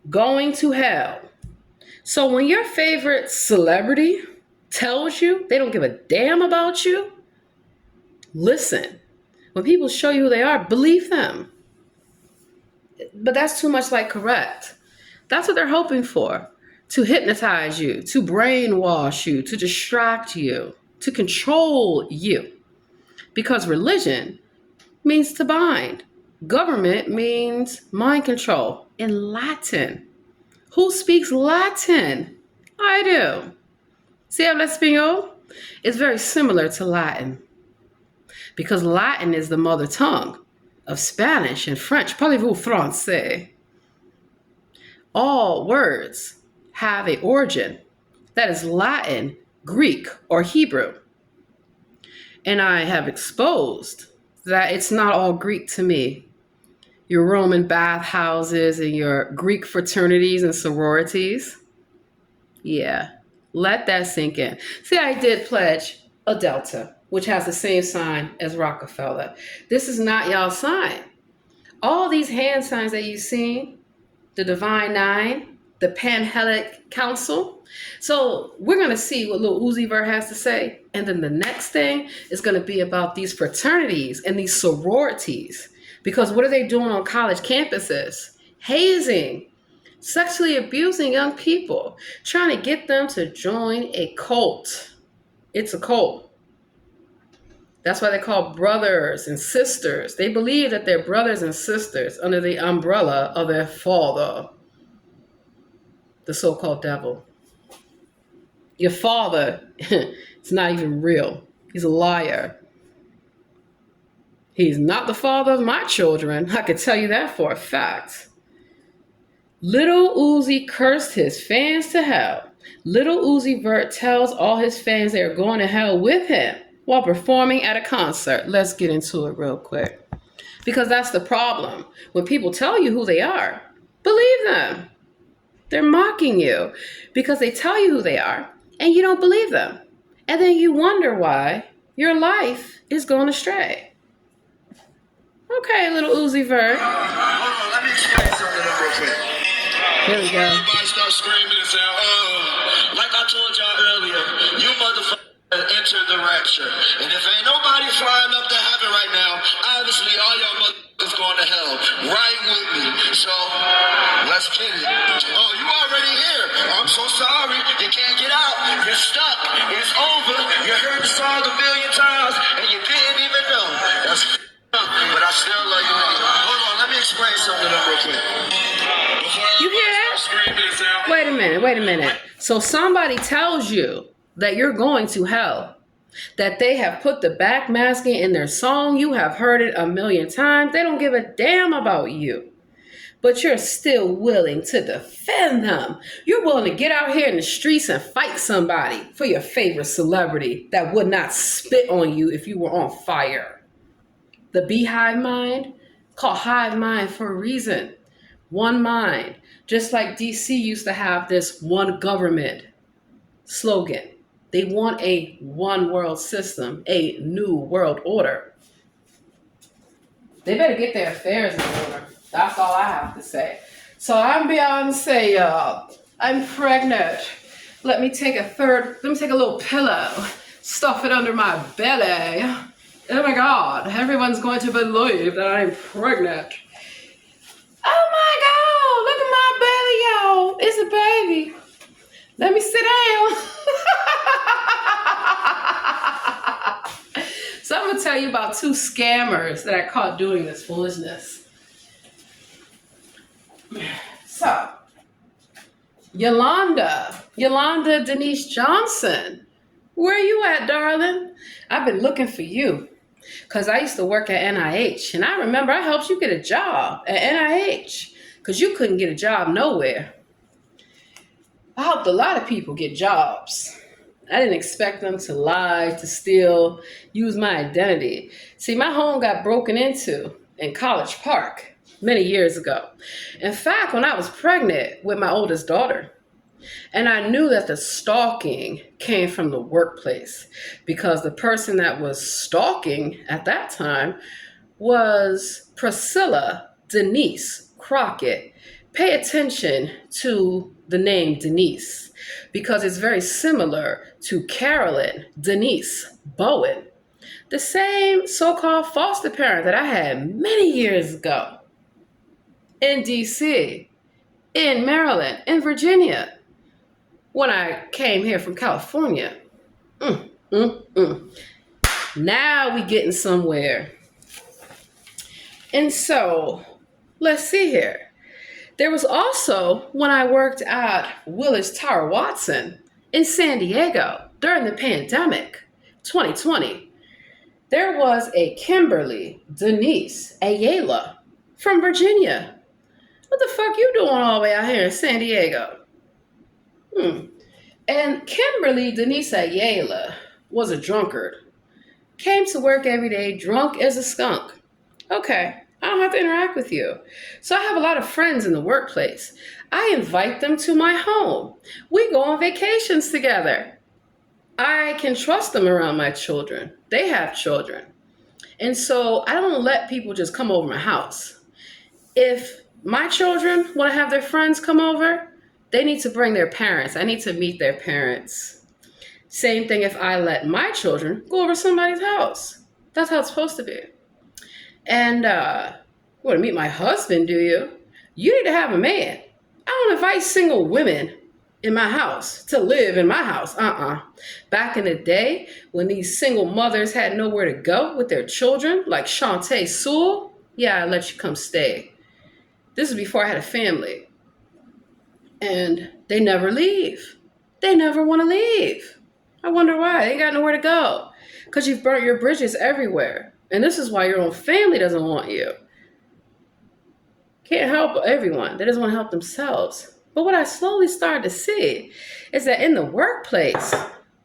Going to hell. So when your favorite celebrity tells you they don't give a damn about you, listen. When people show you who they are, believe them. But that's too much like correct. That's what they're hoping for. To hypnotize you, to brainwash you, to distract you, to control you. Because religion means to bind. Government means mind control in Latin. Who speaks Latin? I do. Si habla español? It's very similar to Latin, because Latin is the mother tongue of Spanish and French. Parlez-vous français? All words have an origin that is Latin, Greek, or Hebrew. And I have exposed that it's not all Greek to me. Your Roman bathhouses and your Greek fraternities and sororities. Yeah, let that sink in. See, I did pledge a Delta, which has the same sign as Rockefeller. This is not y'all's sign. All these hand signs that you've seen, the Divine Nine, the Panhellenic Council. So we're going to see what Lil Uzi Vert has to say. And then the next thing is going to be about these fraternities and these sororities. Because what are they doing on college campuses? Hazing, sexually abusing young people, trying to get them to join a cult. It's a cult. That's why they call brothers and sisters. They believe that they're brothers and sisters under the umbrella of their father, the so-called devil. Your father, it's not even real. He's a liar. He's not the father of my children. I can tell you that for a fact. Lil Uzi cursed his fans to hell. Lil Uzi Vert tells all his fans they are going to hell with him while performing at a concert. Let's get into it real quick. Because that's the problem. When people tell you who they are, believe them. They're mocking you because they tell you who they are and you don't believe them. And then you wonder why your life is going astray. Okay, Lil Uzi Vert. Let me explain something real quick. Here we go. Everybody start screaming and saying, like I told y'all earlier, you motherfuckers enter the rapture. And if ain't nobody flying up to heaven right now, obviously all y'all motherfuckers going to hell. Right with me. So, let's get it. Oh, you already here. I'm so sorry. You can't get out. You're stuck. It's over. You heard the song a million times and you didn't even know. That's up, but I still love you. Hold on, let me explain something real quick. You hear that? Wait a minute. So somebody tells you that you're going to hell, that they have put the backmasking in their song. You have heard it a million times. They don't give a damn about you. But you're still willing to defend them. You're willing to get out here in the streets and fight somebody for your favorite celebrity that would not spit on you if you were on fire. The Beehive Mind, called Hive Mind for a reason. One mind. Just like DC used to have this one government slogan. They want a one world system, a new world order. They better get their affairs in order. That's all I have to say. So I'm Beyonce, y'all. I'm pregnant. Let me take a little pillow, stuff it under my belly. Oh my God, everyone's going to believe that I'm pregnant. Oh my God, look at my belly, y'all. It's a baby. Let me sit down. So I'm going to tell you about two scammers that I caught doing this foolishness. So, Yolanda Denise Johnson. Where you at, darling? I've been looking for you. Because I used to work at NIH, and I remember I helped you get a job at NIH because you couldn't get a job nowhere. I helped a lot of people get jobs. I didn't expect them to lie, to steal, use my identity. See, my home got broken into in College Park many years ago. In fact, when I was pregnant with my oldest daughter, and I knew that the stalking came from the workplace because the person that was stalking at that time was Priscilla Denise Crockett. Pay attention to the name Denise because it's very similar to Carolyn Denise Bowen, the same so-called foster parent that I had many years ago in DC, in Maryland, in Virginia. When I came here from California. Now we getting somewhere. And so, let's see here. There was also when I worked at Willis Tower Watson in San Diego during the pandemic, 2020. There was a Kimberly Denise Ayala from Virginia. What the fuck you doing all the way out here in San Diego? And Kimberly Denise Ayala was a drunkard. Came to work every day drunk as a skunk. Okay, I don't have to interact with you. So I have a lot of friends in the workplace. I invite them to my home. We go on vacations together. I can trust them around my children. They have children. And so I don't let people just come over my house. If my children want to have their friends come over, they need to bring their parents. I need to meet their parents. Same thing if I let my children go over somebody's house. That's how it's supposed to be. And you want to meet my husband, do you? You need to have a man. I don't invite single women in my house to live in my house. Back in the day when these single mothers had nowhere to go with their children, like Shantae Sewell, yeah, I let you come stay. This is before I had a family. And they never leave. They never want to leave. I wonder why. They ain't got nowhere to go. Because you've burnt your bridges everywhere. And this is why your own family doesn't want you. Can't help everyone. They just want to help themselves. But what I slowly started to see is that in the workplace,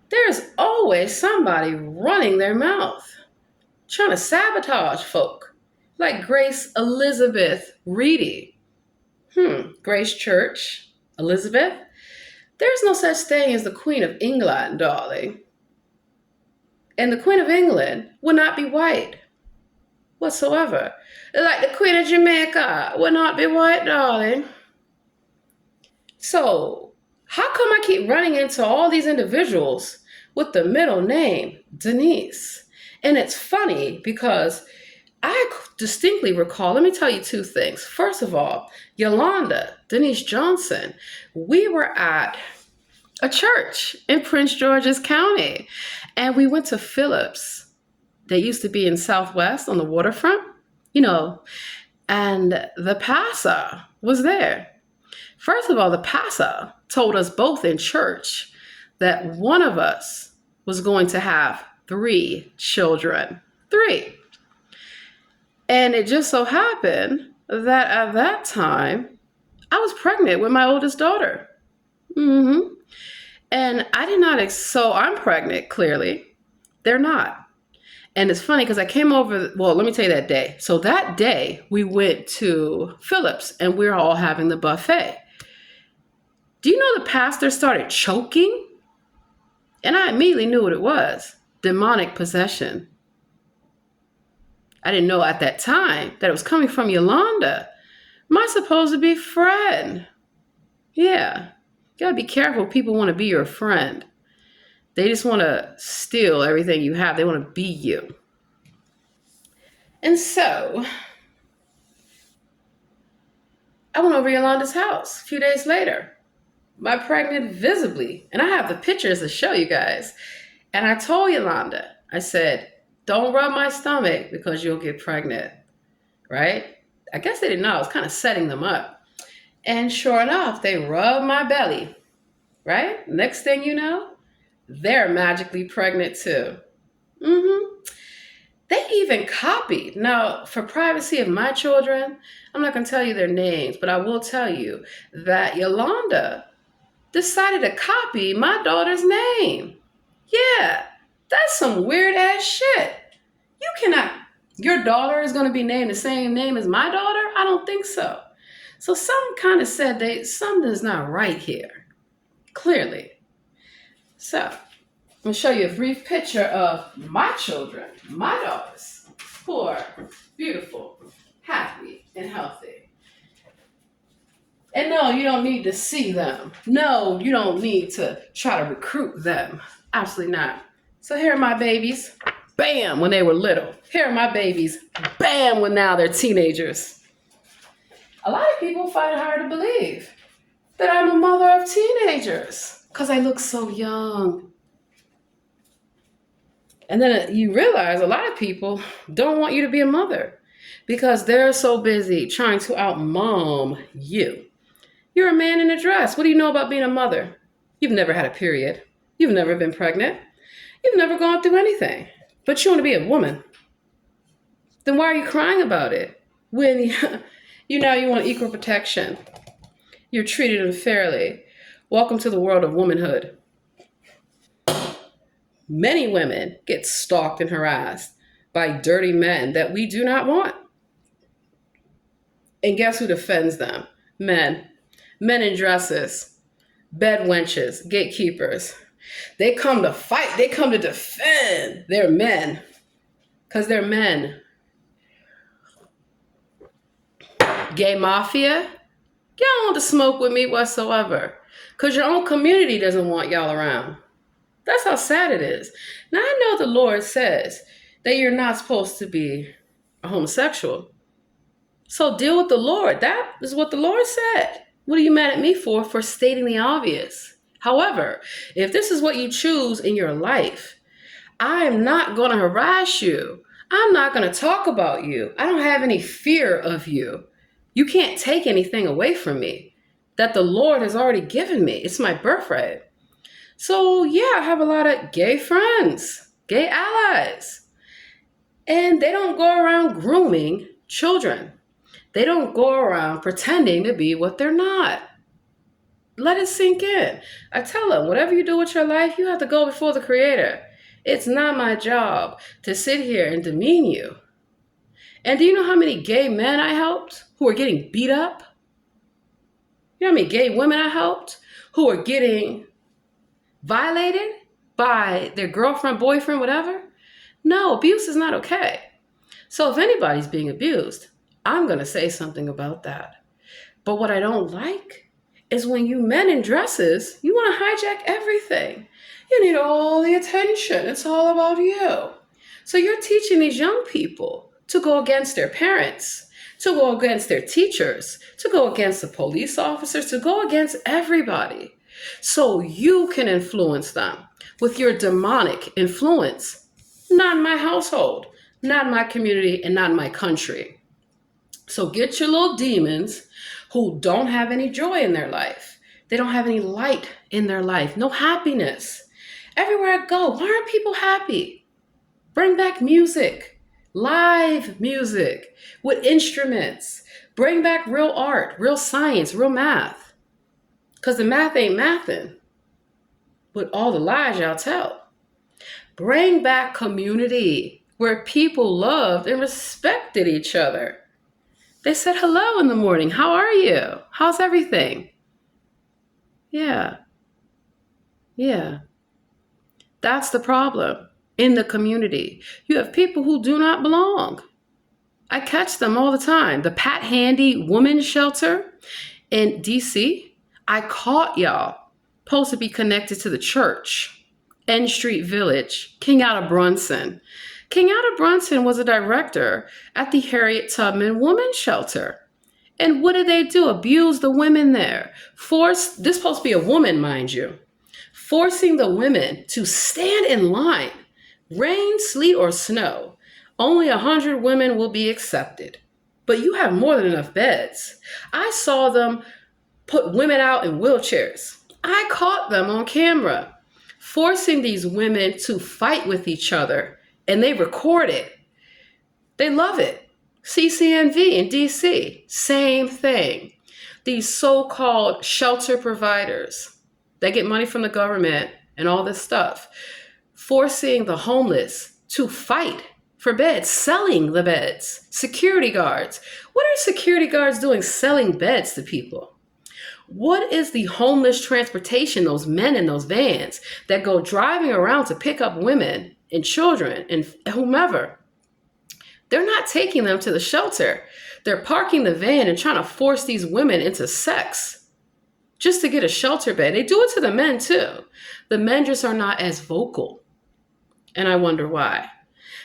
there's always somebody running their mouth, trying to sabotage folk, like Grace Elizabeth Reedy. Grace Church, Elizabeth? There's no such thing as the Queen of England, darling. And the Queen of England would not be white whatsoever. Like the Queen of Jamaica would not be white, darling. So, how come I keep running into all these individuals with the middle name Denise? And it's funny because I distinctly recall, let me tell you two things. First of all, Yolanda, Denise Johnson, we were at a church in Prince George's County, and we went to Phillips. They used to be in Southwest on the waterfront, and the pastor was there. First of all, the pastor told us both in church that one of us was going to have 3 children. 3. And it just so happened that at that time, I was pregnant with my oldest daughter. And I did not, so I'm pregnant, clearly. They're not. And it's funny because I came over, well, let me tell you that day. So that day, we went to Phillips and we were all having the buffet. Do you know the pastor started choking? And I immediately knew what it was. Demonic possession. I didn't know at that time that it was coming from Yolanda, my supposed to be friend. Yeah. You gotta be careful. People want to be your friend. They just want to steal everything you have. They want to be you. And so, I went over to Yolanda's house a few days later. My pregnant visibly. And I have the pictures to show you guys. And I told Yolanda, I said, don't rub my stomach because you'll get pregnant. Right? I guess they didn't know. I was kind of setting them up. And sure enough, they rubbed my belly. Right? Next thing you know, they're magically pregnant too. They even copied. Now, for privacy of my children, I'm not going to tell you their names, but I will tell you that Yolanda decided to copy my daughter's name. Yeah, that's some weird ass shit. You cannot, your daughter is going to be named the same name as my daughter? I don't think so. So some kind of said something's not right here. Clearly. So, I'm going to show you a brief picture of my children, my daughters, who are beautiful, happy, and healthy. And no, you don't need to see them. No, you don't need to try to recruit them. Absolutely not. So here are my babies. Bam, when they were little. Here are my babies. Bam, when now they're teenagers. A lot of people find it hard to believe that I'm a mother of teenagers because I look so young. And then you realize a lot of people don't want you to be a mother because they're so busy trying to out-mom you. You're a man in a dress. What do you know about being a mother? You've never had a period. You've never been pregnant. You've never gone through anything. But you want to be a woman. Then why are you crying about it? When you want equal protection. You're treated unfairly. Welcome to the world of womanhood. Many women get stalked and harassed by dirty men that we do not want. And guess who defends them? Men. Men in dresses. Bed wenches. Gatekeepers. They come to fight. They come to defend their men. Because they're men. Gay mafia. Y'all don't want to smoke with me whatsoever. Because your own community doesn't want y'all around. That's how sad it is. Now, I know the Lord says that you're not supposed to be a homosexual. So deal with the Lord. That is what the Lord said. What are you mad at me for stating the obvious? However, if this is what you choose in your life, I am not going to harass you. I'm not going to talk about you. I don't have any fear of you. You can't take anything away from me that the Lord has already given me. It's my birthright. So yeah, I have a lot of gay friends, gay allies. And they don't go around grooming children. They don't go around pretending to be what they're not. Let it sink in. I tell them, whatever you do with your life, you have to go before the Creator. It's not my job to sit here and demean you. And do you know how many gay men I helped who are getting beat up? You know how many gay women I helped who are getting violated by their girlfriend, boyfriend, whatever? No, abuse is not okay. So if anybody's being abused, I'm going to say something about that. But what I don't like is when you men in dresses, you want to hijack everything. You need all the attention. It's all about you. So you're teaching these young people to go against their parents, to go against their teachers, to go against the police officers, to go against everybody. So you can influence them with your demonic influence. Not in my household, not in my community, and not in my country. So get your little demons who don't have any joy in their life. They don't have any light in their life, no happiness. Everywhere I go, why aren't people happy? Bring back music, live music with instruments. Bring back real art, real science, real math. Because the math ain't mathin' with all the lies y'all tell. Bring back community where people loved and respected each other. They said hello in the morning. How are you? How's everything? Yeah. That's the problem in the community. You have people who do not belong. I catch them all the time. The Pat Handy Women's Shelter in DC, I caught y'all supposed to be connected to the church, N Street Village, King Out of Brunson. King Out of Brunson was a director at the Harriet Tubman Women's Shelter. And what did they do? Abuse the women there. This is supposed to be a woman, mind you. Forcing the women to stand in line, rain, sleet, or snow. Only 100 women will be accepted. But you have more than enough beds. I saw them put women out in wheelchairs. I caught them on camera, forcing these women to fight with each other. And they record it. They love it. CCNV in DC, same thing. These so-called shelter providers that get money from the government and all this stuff, forcing the homeless to fight for beds, selling the beds. Security guards. What are security guards doing selling beds to people? What is the homeless transportation, those men in those vans that go driving around to pick up women and children and whomever? They're not taking them to the shelter. They're parking the van and trying to force these women into sex just to get a shelter bed. They do it to the men too. The men just are not as vocal. And I wonder why.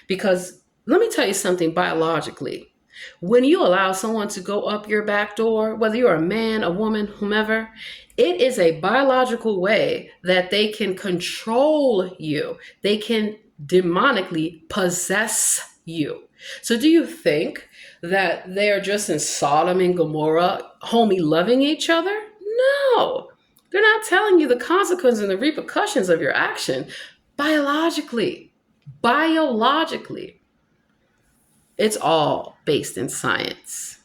Because let me tell you something biologically. When you allow someone to go up your back door, whether you're a man, a woman, whomever, it is a biological way that they can control you. They can demonically possess you. So do you think that they are just in Sodom and Gomorrah, homie loving each other? No. They're not telling you the consequences and the repercussions of your action biologically. It's all based in science.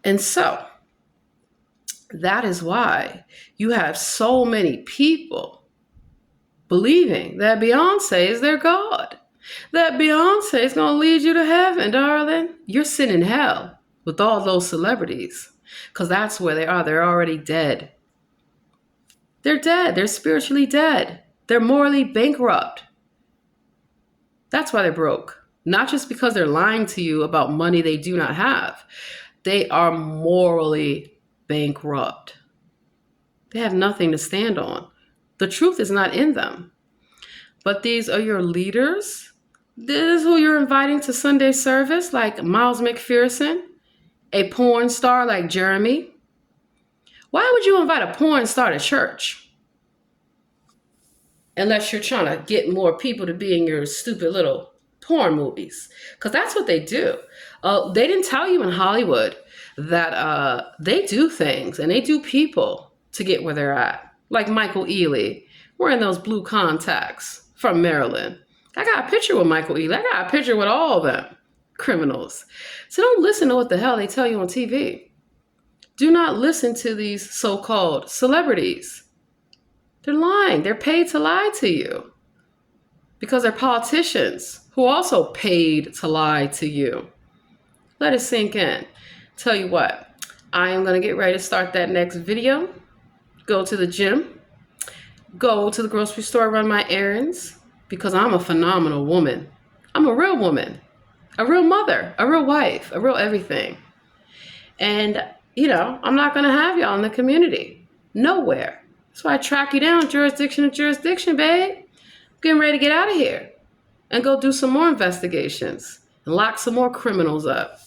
And so that is why you have so many people believing that Beyonce is their God. That Beyonce is going to lead you to heaven, darling. You're sitting in hell with all those celebrities because that's where they are. They're already dead. They're dead. They're spiritually dead. They're morally bankrupt. That's why they're broke. Not just because they're lying to you about money they do not have. They are morally bankrupt. They have nothing to stand on. The truth is not in them. But these are your leaders. This is who you're inviting to Sunday service, like Miles McPherson, a porn star like Jeremy. Why would you invite a porn star to church? Unless you're trying to get more people to be in your stupid little porn movies. Because that's what they do. They didn't tell you in Hollywood that they do things and they do people to get where they're at. Like Michael Ealy wearing those blue contacts from Maryland. I got a picture with Michael Ealy. I got a picture with all of them criminals. So don't listen to what the hell they tell you on TV. Do not listen to these so-called celebrities. They're lying. They're paid to lie to you because they're politicians who also paid to lie to you. Let it sink in. Tell you what, I am going to get ready to start that next video. Go to the gym. Go to the grocery store, run my errands, because I'm a phenomenal woman. I'm a real woman, a real mother, a real wife, a real everything. And, you know, I'm not going to have y'all in the community. Nowhere. That's why I track you down jurisdiction to jurisdiction, babe. I'm getting ready to get out of here and go do some more investigations and lock some more criminals up.